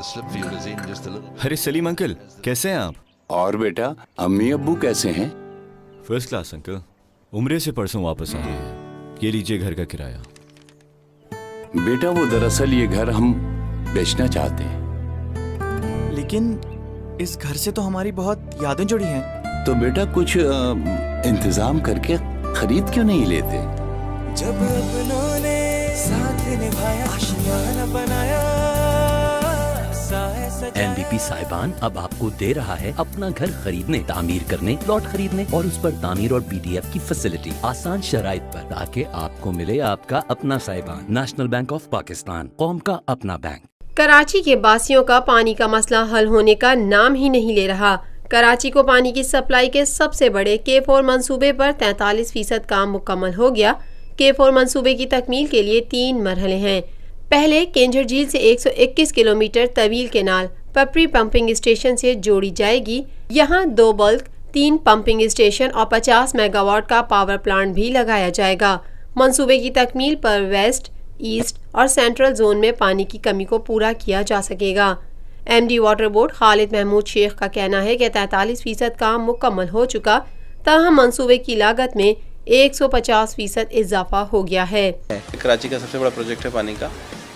अरे सलीम अंकल, कैसे हैं आप? और बेटा, अम्मी अब्बू कैसे हैं? First class uncle. उम्रे से परसों वापस आए हैं। ये लीजिए घर का किराया। बेटा वो दरअसल ये घर हम बेचना चाहते हैं। लेकिन इस घर से तो हमारी बहुत यादें जुड़ी हैं। तो बेटा कुछ इंतजाम करके खरीद क्यों नहीं लेते? जब अपनों ने साथ निभाया, आशियाना बनाया, एनबीपी साहिबान अब आपको दे रहा है अपना घर खरीदने, तामीर करने, प्लॉट खरीदने और उस पर तामीर और बीडीएफ की फैसिलिटी आसान शराइत पर, ताकि आपको मिले आपका अपना साहिबान। नेशनल बैंक ऑफ पाकिस्तान, कौम का अपना बैंक। कराची के बासियों का पानी का मसला हल होने का नाम ही नहीं ले रहा। कराची को पानी की सप्लाई के सबसे बड़े K4 मंसूबे पर 43% काम मुकम्मल हो गया। K4 मंसूबे की तकमील के लिए 3 मरहले हैं। पहले केंझर झील से 121 किलोमीटर तवील केनाल पपरी पंपिंग स्टेशन से जोड़ी जाएगी। यहाँ 2 बल्क, 3 पंपिंग स्टेशन और 50 मेगावाट का पावर प्लांट भी लगाया जाएगा। मंसूबे की तकमील पर वेस्ट, ईस्ट और सेंट्रल जोन में पानी की कमी को पूरा किया जा सकेगा। MD water board Khalid Mahmood Sheikh का कहना है कि 43% काम मुकम्मल हो चुका, ताहम मंसूबे की लागत में 150% इजाफा हो गया है। कराची का सबसे बड़ा प्रोजेक्ट है पानी का,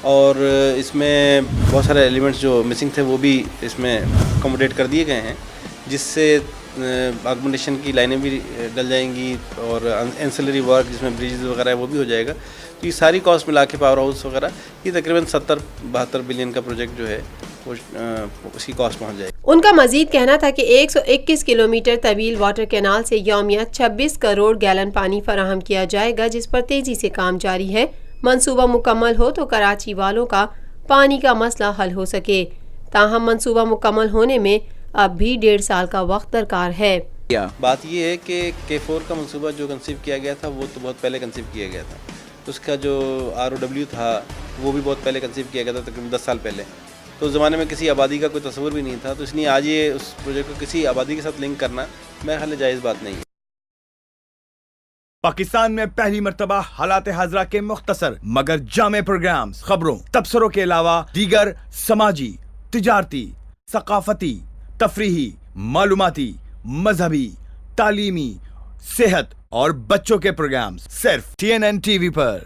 और इसमें बहुत सारे एलिमेंट्स जो मिसिंग थे वो भी इसमें अकोमोडेट कर दिए गए हैं, जिससे ऑगमेंटेशन की लाइनें भी डल जाएंगी और एंसिलरी वर्क जिसमें ब्रिजेस वगैरह है वो भी हो जाएगा। तो ये सारी कॉस्ट मिला के पावर हाउस वगैरह ये तकरीबन 70-72 बिलियन का प्रोजेक्ट जो है वो उसकी कॉस्ट पहुँच जाएगी। उनका मजीद कहना था कि 121 किलोमीटर तवील वाटर कैनाल से यौमिया 26 करोड़ गैलन पानी फराहम किया जाएगा, जिस पर तेजी से काम जारी है। मंसूबा मुकम्मल हो तो कराची वालों का पानी का मसला हल हो सके। ताहम मंसूबा मुकम्मल होने में अब भी 1.5 साल का वक्त दरकार है। बात ये है कि K4 का मंसूबा जो कंसीव किया गया था वो तो बहुत पहले कंसीव किया गया था। उसका जो ROW था वो भी बहुत पहले कंसीव किया गया था, तकरीबन 10 साल पहले। तो उस ज़माने में किसी आबादी का कोई तस्वुर भी नहीं था, तो इसलिए आज ये उस प्रोजेक्ट को किसी आबादी के साथ लिंक करना मेरे ख्याल जायज़ बात नहीं है। पाकिस्तान में पहली मर्तबा हालात हाजरा के मुख्तसर मगर जामे प्रोग्राम्स, खबरों, तबसरों के अलावा दीगर समाजी, तिजारती, सकाफती, तफरीही, मालूमाती, मजहबी, तालीमी, सेहत और बच्चों के प्रोग्राम्स सिर्फ TNN TV पर।